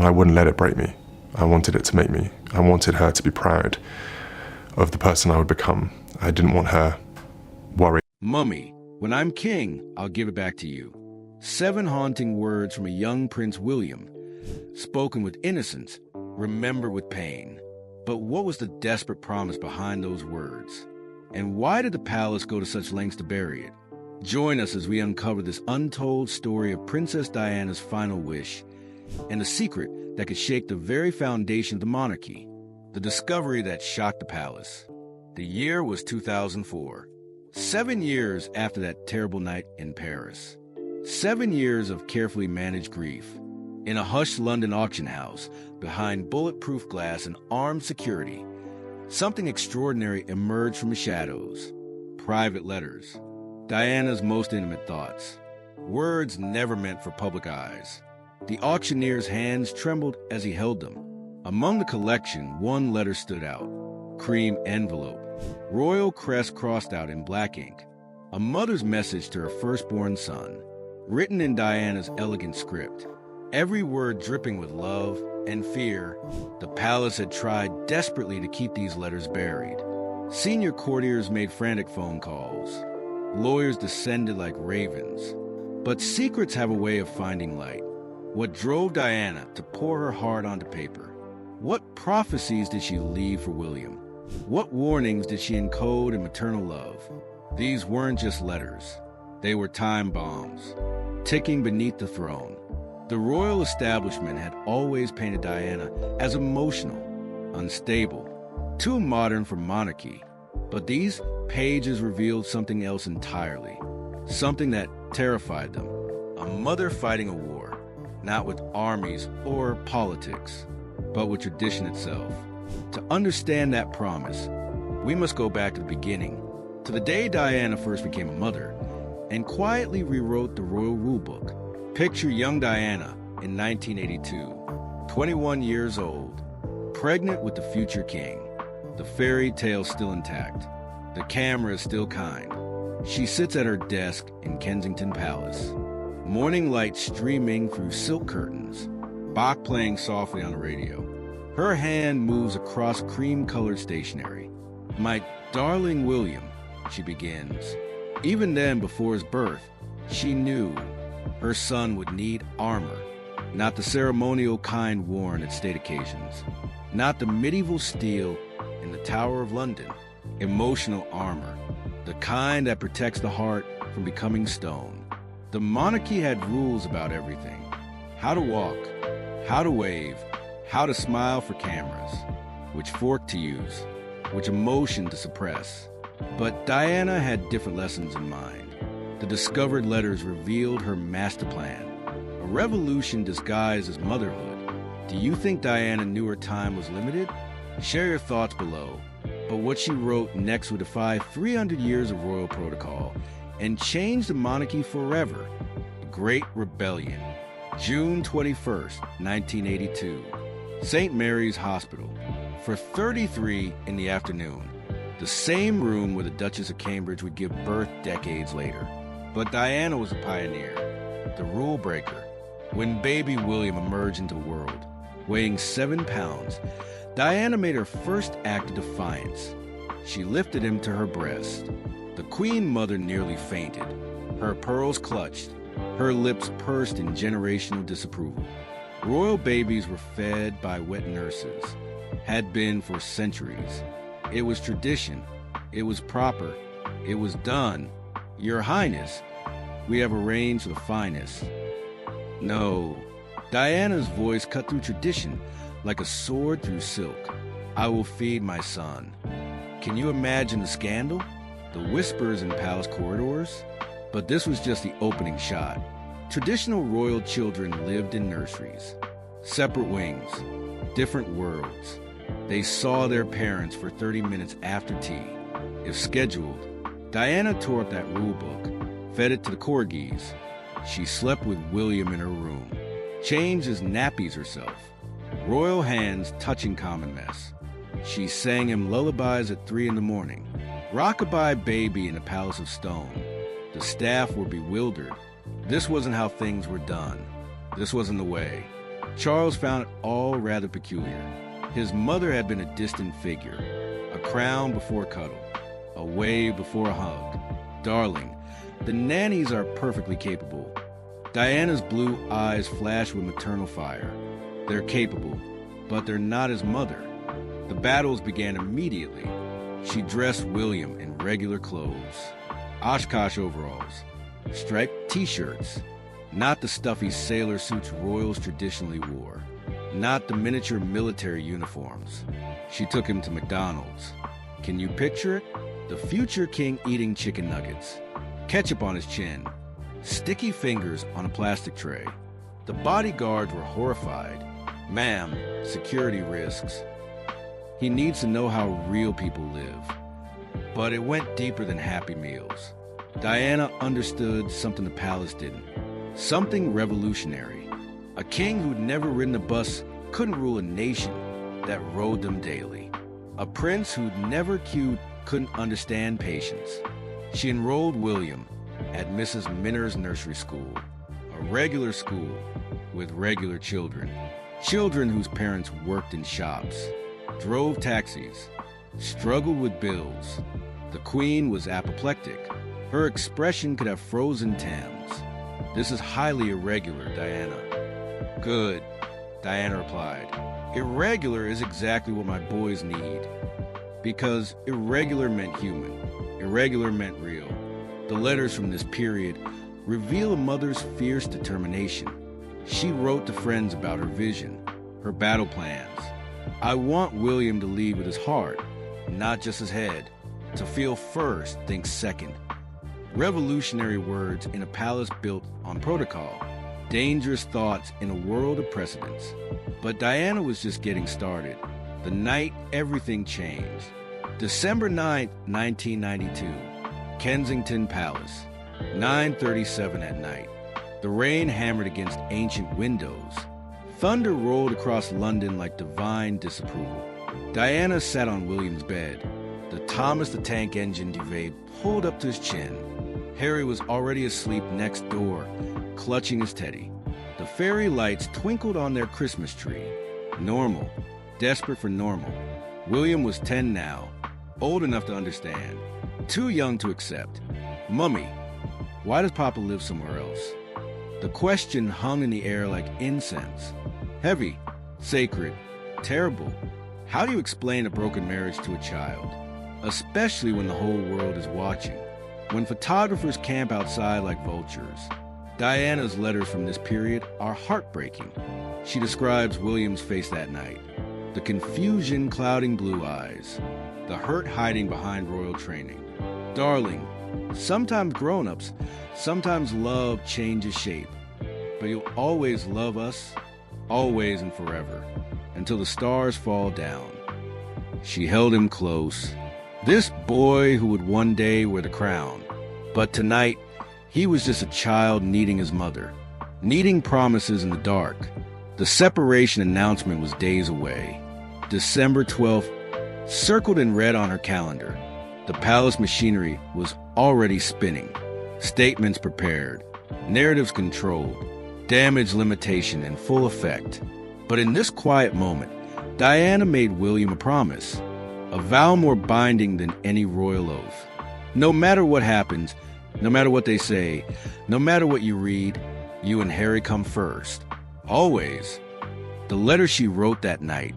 I wouldn't let it break me. I wanted it to make me. I wanted her to be proud of the person I would become. I didn't want her worried. Mummy, when I'm king, I'll give it back to you. 7 haunting words from a young Prince William, spoken with innocence, remembered with pain. But what was the desperate promise behind those words? And why did the palace go to such lengths to bury it? Join us as we uncover this untold story of Princess Diana's final wish and the secret that could shake the very foundation of the monarchy, the discovery that shocked the palace. The year was 2004, 7 years after that terrible night in Paris. 7 years of carefully managed grief. In a hushed London auction house, behind bulletproof glass and armed security, something extraordinary emerged from the shadows. Private letters. Diana's most intimate thoughts. Words never meant for public eyes. The auctioneer's hands trembled as he held them. Among the collection, one letter stood out. Cream envelope. Royal crest crossed out in black ink. A mother's message to her firstborn son. Written in Diana's elegant script. Every word dripping with love and fear. The palace had tried desperately to keep these letters buried. Senior courtiers made frantic phone calls. Lawyers descended like ravens. But secrets have a way of finding light. What drove Diana to pour her heart onto paper? What prophecies did she leave for William? What warnings did she encode in maternal love? These weren't just letters. They were time bombs, ticking beneath the throne. The royal establishment had always painted Diana as emotional, unstable, too modern for monarchy. But these pages revealed something else entirely, something that terrified them. A mother fighting a war, not with armies or politics, but with tradition itself. To understand that promise, we must go back to the beginning, to the day Diana first became a mother, and quietly rewrote the royal rulebook. Picture young Diana in 1982, 21 years old, pregnant with the future king. The fairy tale still intact. The camera is still kind. She sits at her desk in Kensington Palace. Morning light streaming through silk curtains. Bach playing softly on the radio. Her hand moves across cream-colored stationery. "My darling William," she begins. Even then, before his birth, she knew her son would need armor. Not the ceremonial kind worn at state occasions. Not the medieval steel in the Tower of London. Emotional armor. The kind that protects the heart from becoming stone. The monarchy had rules about everything. How to walk, how to wave, how to smile for cameras, which fork to use, which emotion to suppress. But Diana had different lessons in mind. The discovered letters revealed her master plan. A revolution disguised as motherhood. Do you think Diana knew her time was limited? Share your thoughts below. But what she wrote next would defy 300 years of royal protocol and change the monarchy forever. The Great Rebellion. June 21st, 1982. St. Mary's Hospital. For 33 in the afternoon. The same room where the Duchess of Cambridge would give birth decades later. But Diana was a pioneer, the rule breaker. When baby William emerged into the world, weighing 7 pounds, Diana made her first act of defiance. She lifted him to her breast. The Queen Mother nearly fainted. Her pearls clutched, her lips pursed in generational disapproval. Royal babies were fed by wet nurses, had been for centuries. It was tradition. It was proper. It was done. Your Highness, we have arranged for the finest. No. Diana's voice cut through tradition like a sword through silk. I will feed my son. Can you imagine the scandal? The whispers in palace corridors? But this was just the opening shot. Traditional royal children lived in nurseries. Separate wings. Different worlds. They saw their parents for 30 minutes after tea. If scheduled, Diana tore up that rule book, fed it to the corgis. She slept with William in her room, changed his nappies herself. Royal hands touching common mess. She sang him lullabies at 3 in the morning. Rockabye baby in a palace of stone. The staff were bewildered. This wasn't how things were done. This wasn't the way. Charles found it all rather peculiar. His mother had been a distant figure, a crown before a cuddle, a wave before a hug. Darling, the nannies are perfectly capable. Diana's blue eyes flashed with maternal fire. They're capable, but they're not his mother. The battles began immediately. She dressed William in regular clothes, Oshkosh overalls, striped t-shirts, not the stuffy sailor suits royals traditionally wore, not the miniature military uniforms. She took him to McDonald's. Can you picture it? The future king eating chicken nuggets, ketchup on his chin, sticky fingers on a plastic tray. The bodyguards were horrified. Ma'am, security risks. He needs to know how real people live. But it went deeper than Happy Meals. Diana understood something the palace didn't. Something revolutionary. A king who'd never ridden a bus couldn't rule a nation that rode them daily. A prince who'd never queued couldn't understand patience. She enrolled William at Mrs. Minner's nursery school, a regular school with regular children. Children whose parents worked in shops, drove taxis, struggled with bills. The queen was apoplectic. Her expression could have frozen Thames. This is highly irregular, Diana. Good, Diana replied. Irregular is exactly what my boys need. Because irregular meant human. Irregular meant real. The letters from this period reveal a mother's fierce determination. She wrote to friends about her vision, her battle plans. I want William to lead with his heart, not just his head. To feel first, think second. Revolutionary words in a palace built on protocol. Dangerous thoughts in a world of precedents. But Diana was just getting started. The night everything changed. December 9th, 1992. Kensington Palace. 9:37 at night. The rain hammered against ancient windows. Thunder rolled across London like divine disapproval. Diana sat on William's bed. The Thomas the Tank Engine duvet pulled up to his chin. Harry was already asleep next door, clutching his teddy. The fairy lights twinkled on their Christmas tree. Normal. Desperate for normal. William was 10 now, old enough to understand, too young to accept. Mummy, why does Papa live somewhere else? The question hung in the air like incense. Heavy, sacred, terrible. How do you explain a broken marriage to a child? Especially when the whole world is watching. When photographers camp outside like vultures. Diana's letters from this period are heartbreaking. She describes William's face that night. The confusion clouding blue eyes. The hurt hiding behind royal training. Darling, sometimes grown-ups, sometimes love changes shape. But you'll always love us, always and forever, until the stars fall down. She held him close. This boy who would one day wear the crown. But tonight, he was just a child needing his mother, needing promises in the dark. The separation announcement was days away. December 12th, circled in red on her calendar. The palace machinery was already spinning. Statements prepared, narratives controlled, damage limitation in full effect. But in this quiet moment, Diana made William a promise, a vow more binding than any royal oath. No matter what happens, no matter what they say, no matter what you read, you and Harry come first. Always. The letter she wrote that night,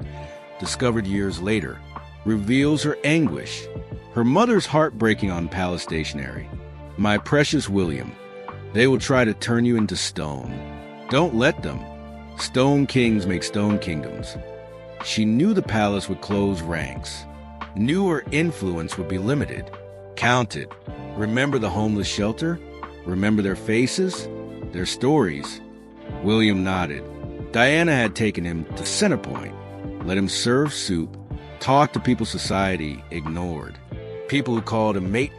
discovered years later, reveals her anguish. Her mother's heartbreaking on palace stationery. My precious William, they will try to turn you into stone. Don't let them. Stone kings make stone kingdoms. She knew the palace would close ranks. Knew her influence would be limited. Counted. Remember the homeless shelter? Remember their faces? Their stories? William nodded. Diana had taken him to Centerpoint. Let him serve soup. Talk to people society ignored. People who called him mate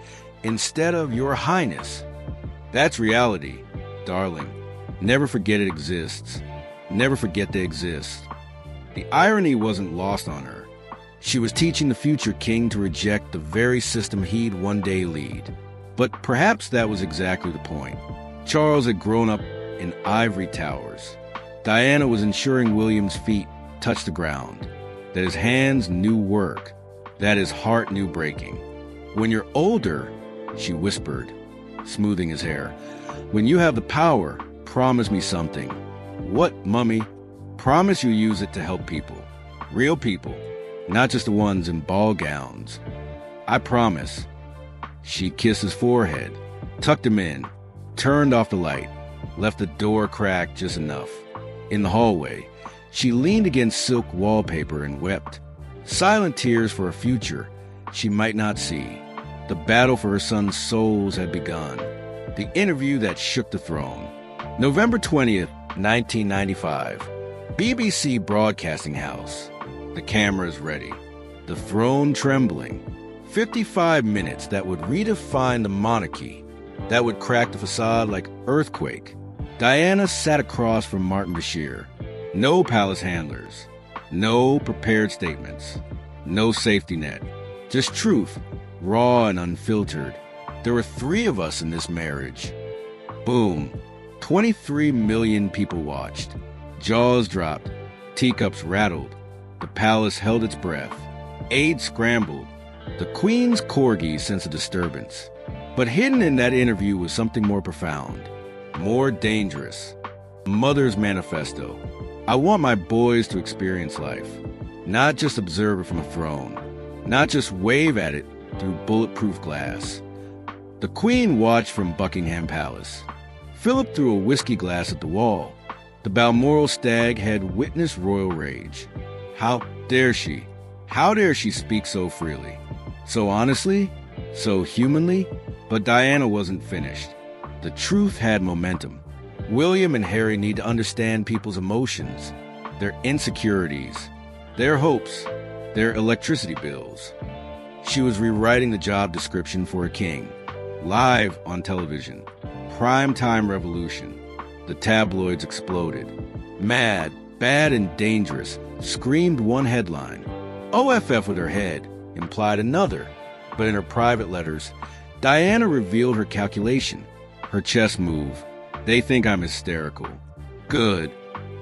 instead of your highness. That's reality, darling. Never forget it exists. Never forget they exist. The irony wasn't lost on her. She was teaching the future king to reject the very system he'd one day lead. But perhaps that was exactly the point. Charles had grown up in ivory towers. Diana was ensuring William's feet touched the ground, that his hands knew work, that his heart knew breaking. "When you're older," she whispered, smoothing his hair, "when you have the power, promise me something." "What, Mummy?" "Promise you use it to help people. Real people, not just the ones in ball gowns." "I promise." She kissed his forehead, tucked him in, turned off the light, left the door cracked just enough. In the hallway, she leaned against silk wallpaper and wept, silent tears for a future she might not see. The battle for her son's souls had begun. The interview that shook the throne. November 20th, 1995. BBC Broadcasting House. The cameras ready. The throne trembling. 55 minutes that would redefine the monarchy, that would crack the facade like earthquake. Diana sat across from Martin Bashir. No palace handlers. No prepared statements. No safety net. Just truth, raw and unfiltered. There were 3 of us in this marriage. Boom. 23 million people watched. Jaws dropped. Teacups rattled. The palace held its breath. Aid scrambled. The Queen's corgi sensed a disturbance. But hidden in that interview was something more profound, more dangerous. Mother's manifesto. "I want my boys to experience life, not just observe it from a throne, not just wave at it through bulletproof glass." The Queen watched from Buckingham Palace. Philip threw a whiskey glass at the wall. The Balmoral stag had witnessed royal rage. How dare she? How dare she speak so freely? So honestly? So humanly? But Diana wasn't finished. The truth had momentum. William and Harry need to understand people's emotions, their insecurities, their hopes, their electricity bills. She was rewriting the job description for a king. Live on television. Primetime revolution. The tabloids exploded. Mad, bad, and dangerous screamed one headline. OFF with her head implied another. But in her private letters, Diana revealed her calculation, her chess move. "They think I'm hysterical. Good.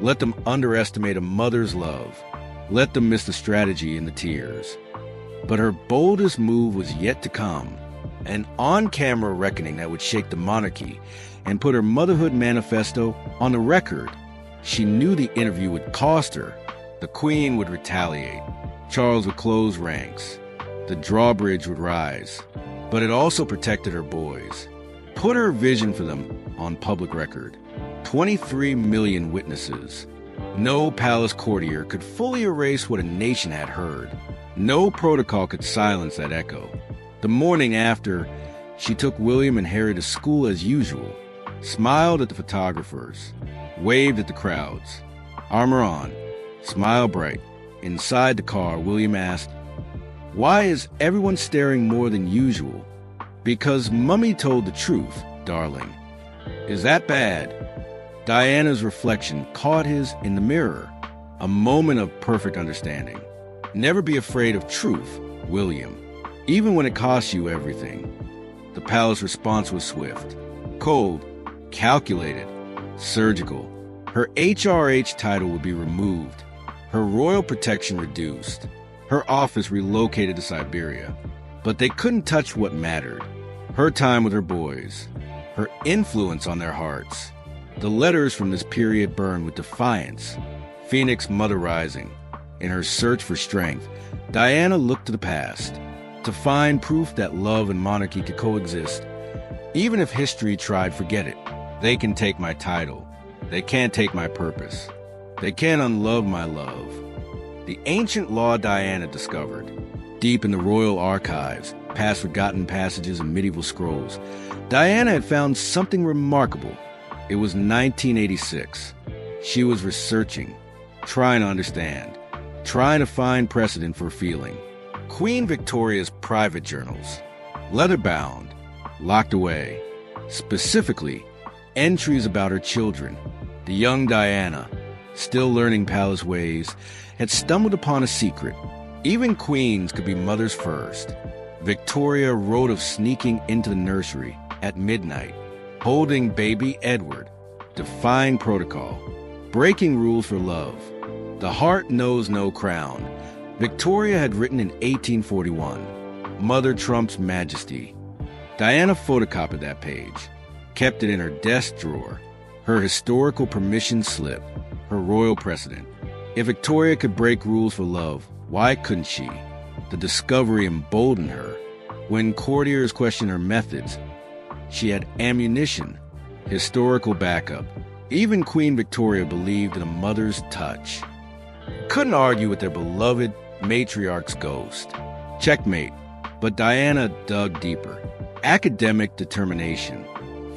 Let them underestimate a mother's love. Let them miss the strategy in the tears." But her boldest move was yet to come. An on-camera reckoning that would shake the monarchy and put her motherhood manifesto on the record. She knew the interview would cost her. The Queen would retaliate. Charles would close ranks. The drawbridge would rise. But it also protected her boys. Put her vision for them on public record. 23 million witnesses. No palace courtier could fully erase what a nation had heard. No protocol could silence that echo. The morning after, she took William and Harry to school as usual, smiled at the photographers, waved at the crowds. Armor on, smile bright. Inside the car, William asked, "Why is everyone staring more than usual?" "Because Mummy told the truth, darling." "Is that bad?" Diana's reflection caught his in the mirror, a moment of perfect understanding. Never be afraid of truth, William, even when it costs you everything. The palace response was swift, cold, calculated, surgical. Her HRH title would be removed, her royal protection reduced, her office relocated to Siberia. But they couldn't touch what mattered, her time with her boys, her influence on their hearts. The letters from this period burned with defiance. Phoenix mother rising. In her search for strength, Diana looked to the past to find proof that love and monarchy could coexist. Even if history tried, forget it. They can take my title. They can't take my purpose. They can't unlove my love. The ancient law Diana discovered, deep in the royal archives, past forgotten passages and medieval scrolls, Diana had found something remarkable. It was 1986. She was researching, trying to understand, trying to find precedent for feeling. Queen Victoria's private journals, leather-bound, locked away. Specifically, entries about her children. The young Diana, still learning palace ways, had stumbled upon a secret. Even queens could be mothers first. Victoria wrote of sneaking into the nursery at midnight, holding baby Edward, defying protocol. Breaking rules for love. The heart knows no crown. Victoria had written in 1841, Mother trumps majesty. Diana photocopied that page, kept it in her desk drawer, her historical permission slip, her royal precedent. If Victoria could break rules for love, why couldn't she? The discovery emboldened her. When courtiers questioned her methods, she had ammunition, historical backup. Even Queen Victoria believed in a mother's touch. Couldn't argue with their beloved matriarch's ghost. Checkmate. But Diana dug deeper. Academic determination.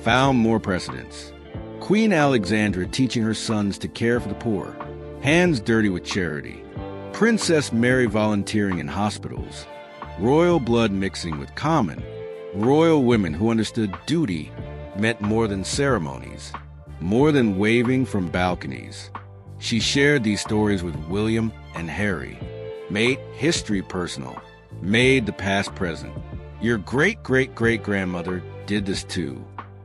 Found more precedents. Queen Alexandra teaching her sons to care for the poor. Hands dirty with charity. Princess Mary volunteering in hospitals. Royal blood mixing with common. Royal women who understood duty meant more than ceremonies, more than waving from balconies. She shared these stories with William and Harry, made history personal, made the past present. Your great-great-great-grandmother did this too.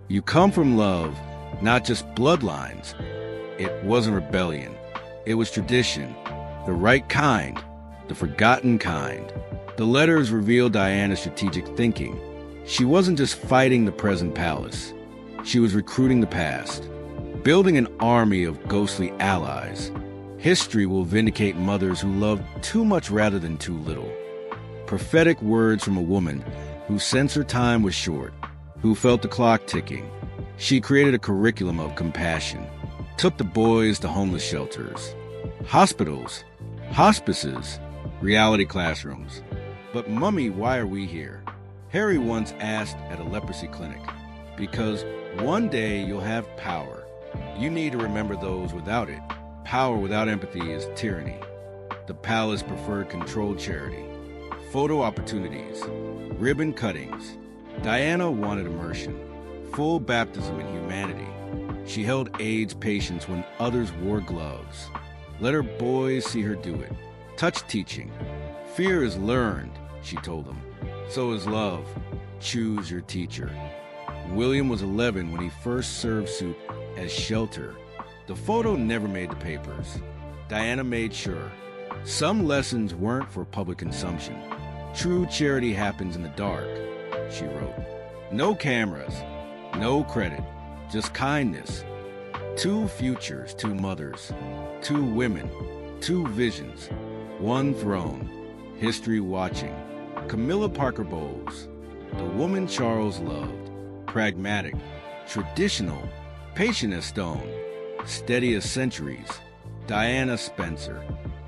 You come from love, not just bloodlines. It wasn't rebellion. It was tradition, the right kind, the forgotten kind. The letters revealed Diana's strategic thinking. She wasn't just fighting the present palace. She was recruiting the past, building an army of ghostly allies. History will vindicate mothers who loved too much rather than too little. Prophetic words from a woman whose censor time was short, who felt the clock ticking. She created a curriculum of compassion, took the boys to homeless shelters, hospitals, hospices, reality classrooms. But Mummy, why are we here? Harry once asked at a leprosy clinic, because one day you'll have power. You need to remember those without it. Power without empathy is tyranny. The palace preferred controlled charity. Photo opportunities, ribbon cuttings. Diana wanted immersion, full baptism in humanity. She held AIDS patients when others wore gloves. Let her boys see her do it. Touch teaching. Fear is learned, she told them. So is love. Choose your teacher. William was 11 when he first served soup as shelter. The photo never made the papers. Diana made sure. Some lessons weren't for public consumption. True charity happens in the dark, she wrote. No cameras, no credit, just kindness. 2 futures, 2 mothers, 2 women, 2 visions, 1 throne, history watching. Camilla Parker Bowles, the woman Charles loved, pragmatic, traditional, patient as stone, steady as centuries. Diana Spencer,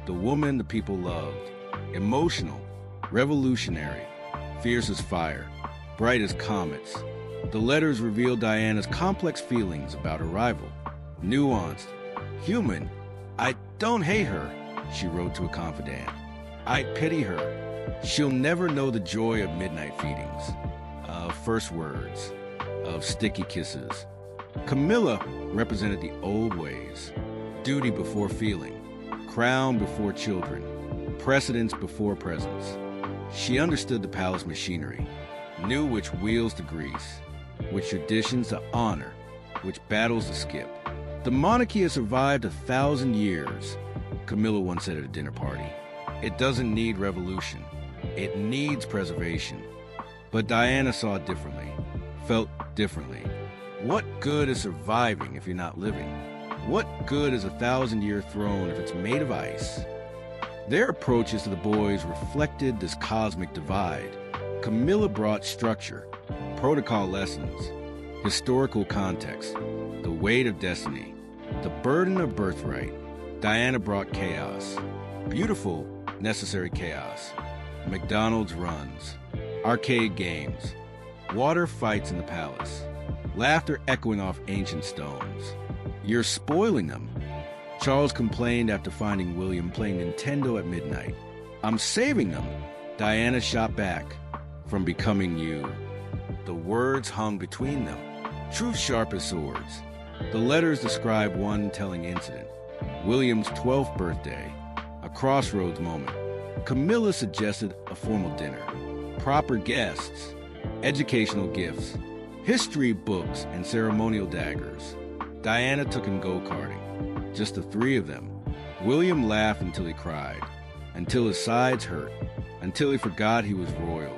the woman the people loved, emotional, revolutionary, fierce as fire, bright as comets. The letters reveal Diana's complex feelings about her rival. Nuanced, human. I don't hate her, she wrote to a confidant. I pity her. She'll never know the joy of midnight feedings, of first words, of sticky kisses. Camilla represented the old ways. Duty before feeling, crown before children, precedence before presence. She understood the palace machinery, knew which wheels to grease, which traditions to honor, which battles to skip. The monarchy has survived 1,000 years, Camilla once said at a dinner party. It doesn't need revolution. It needs preservation. But Diana saw it differently, felt differently. What good is surviving if you're not living? What good is a 1,000-year throne if it's made of ice? Their approaches to the boys reflected this cosmic divide. Camilla brought structure, protocol lessons, historical context, the weight of destiny, the burden of birthright. Diana brought chaos, beautiful, necessary chaos. McDonald's runs, arcade games, water fights in the palace, laughter echoing off ancient stones. You're spoiling them. Charles complained after finding William playing Nintendo at midnight. I'm saving them. Diana shot back, from becoming you. The words hung between them, truth sharp as swords. The letters describe one telling incident, William's 12th birthday, a crossroads moment. Camilla suggested a formal dinner, proper guests, educational gifts, history books, and ceremonial daggers. Diana took him go-karting, just the three of them. William laughed until he cried, until his sides hurt, until he forgot he was royal.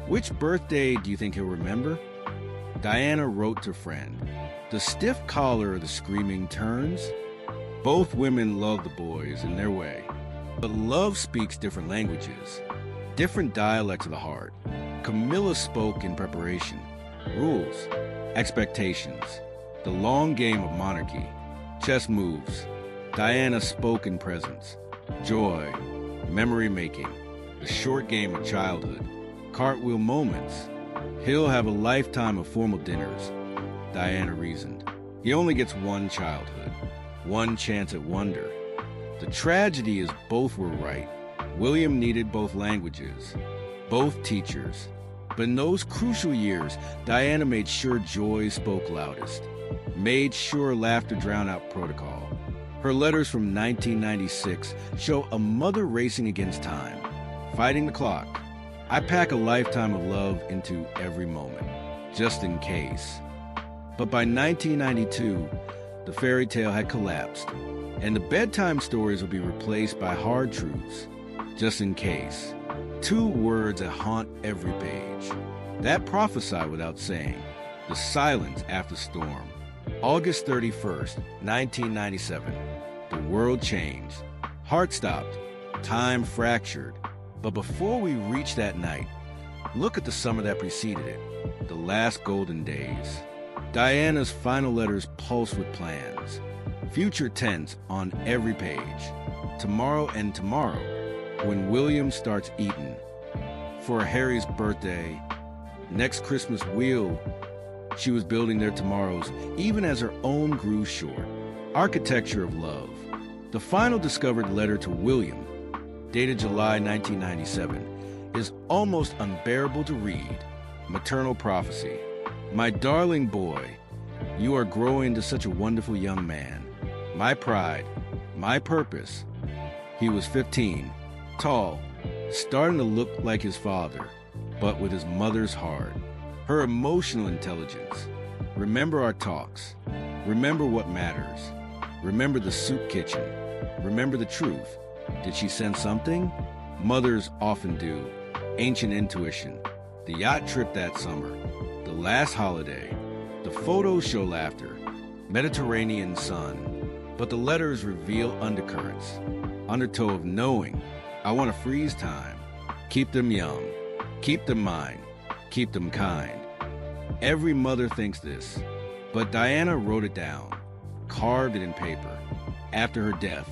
Which birthday do you think he'll remember? Diana wrote to friend, the stiff collar or the screaming turns? Both women loved the boys in their way, but love speaks different languages, different dialects of the heart. Camilla spoke in preparation, rules, expectations, the long game of monarchy, chess moves. Diana spoke in presence, joy, memory making, the short game of childhood, cartwheel moments. He'll have a lifetime of formal dinners, Diana reasoned. He only gets one childhood, one chance at wonder. The tragedy is both were right. William needed both languages, both teachers. But in those crucial years, Diana made sure joy spoke loudest, made sure laughter drowned out protocol. Her letters from 1996 show a mother racing against time, fighting the clock. I pack a lifetime of love into every moment, just in case. But by 1992, the fairy tale had collapsed, and the bedtime stories would be replaced by hard truths, just in case. Two words that haunt every page, that prophesy without saying, the silence after storm. August 31st, 1997. The world changed. Heart stopped. Time fractured. But before we reach that night, look at the summer that preceded it, the last golden days. Diana's final letters pulse with plans. Future tense on every page. Tomorrow and tomorrow, when William starts eating. For Harry's birthday, next Christmas wheel. She was building their tomorrows, even as her own grew short. Architecture of love. The final discovered letter to William, dated July 1997, is almost unbearable to read. Maternal prophecy. My darling boy, you are growing into such a wonderful young man. My pride, my purpose. He was 15, tall, starting to look like his father, but with his mother's heart. Her emotional intelligence. Remember our talks. Remember what matters. Remember the soup kitchen. Remember the truth. Did she sense something? Mothers often do. Ancient intuition. The yacht trip that summer. The last holiday. The photos show laughter. Mediterranean sun. But the letters reveal undercurrents. Undertow of knowing. I want to freeze time. Keep them young. Keep them mine. Keep them kind. Every mother thinks this. But Diana wrote it down. Carved it in paper. After her death,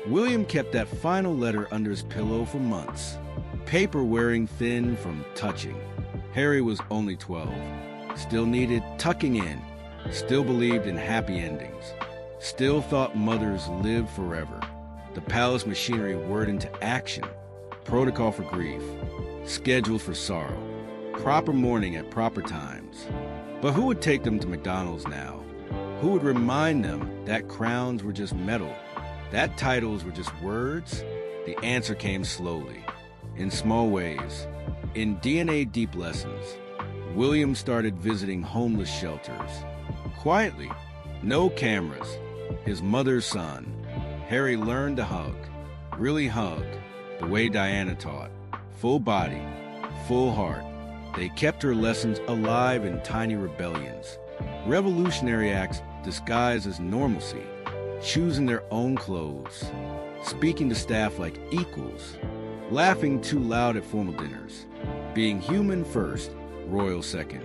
William kept that final letter under his pillow for months. Paper wearing thin from touching. Harry was only 12. Still needed tucking in. Still believed in happy endings. Still thought mothers lived forever. The palace machinery whirred into action. Protocol for grief. Scheduled for sorrow. Proper mourning at proper times. But who would take them to McDonald's now? Who would remind them that crowns were just metal? That titles were just words? The answer came slowly, in small ways. In DNA deep lessons, William started visiting homeless shelters. Quietly, no cameras, his mother's son. Harry learned to hug, really hugged, the way Diana taught. Full body, full heart. They kept her lessons alive in tiny rebellions. Revolutionary acts disguised as normalcy. Choosing their own clothes, speaking to staff like equals, laughing too loud at formal dinners, being human first, royal second.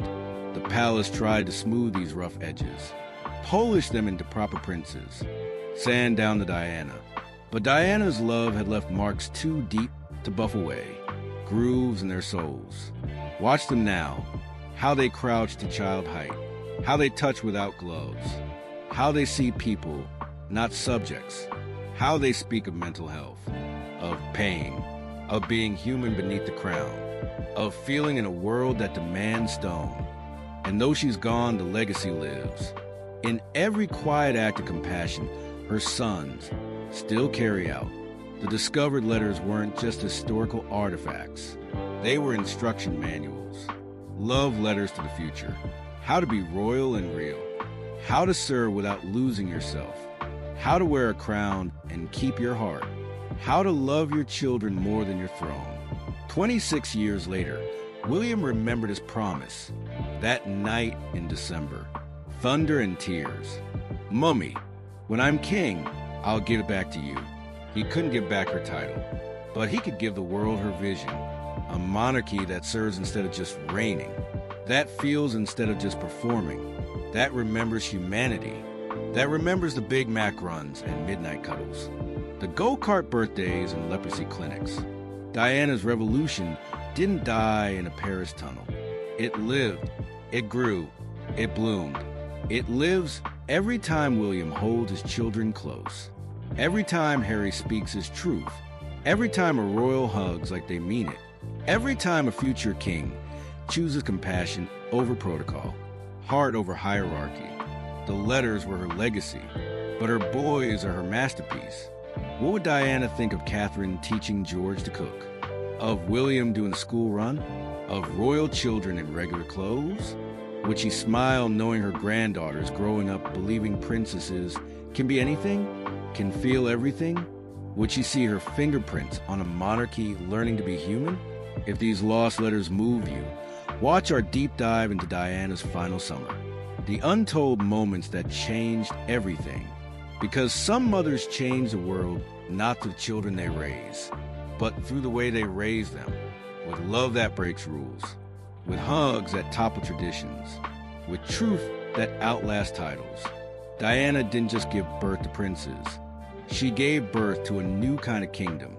The palace tried to smooth these rough edges, polish them into proper princes, sand down to Diana. But Diana's love had left marks too deep to buff away, grooves in their souls. Watch them now, how they crouch to child height, how they touch without gloves, how they see people, not subjects, how they speak of mental health, of pain, of being human beneath the crown, of feeling in a world that demands stone. And though she's gone, the legacy lives. In every quiet act of compassion, her sons still carry out. The discovered letters weren't just historical artifacts. They were instruction manuals, love letters to the future, how to be royal and real, how to serve without losing yourself, How to wear a crown and keep your heart. How to love your children more than your throne. 26 years later, William remembered his promise. That night in December, thunder and tears. Mummy, when I'm king, I'll give it back to you. He couldn't give back her title, but he could give the world her vision. A monarchy that serves instead of just reigning. That feels instead of just performing. That remembers humanity. That remembers the Big Mac runs and midnight cuddles. The go-kart birthdays and leprosy clinics. Diana's revolution didn't die in a Paris tunnel. It lived, it grew, it bloomed. It lives every time William holds his children close. Every time Harry speaks his truth. Every time a royal hugs like they mean it. Every time a future king chooses compassion over protocol, heart over hierarchy. The letters were her legacy, but her boys are her masterpiece. What would Diana think of Catherine teaching George to cook? Of William doing the school run? Of royal children in regular clothes? Would she smile knowing her granddaughters growing up believing princesses can be anything? Can feel everything? Would she see her fingerprints on a monarchy learning to be human? If these lost letters move you, watch our deep dive into Diana's final summer. The untold moments that changed everything. Because some mothers change the world not through the children they raise, but through the way they raise them. With love that breaks rules. With hugs that topple traditions. With truth that outlasts titles. Diana didn't just give birth to princes. She gave birth to a new kind of kingdom.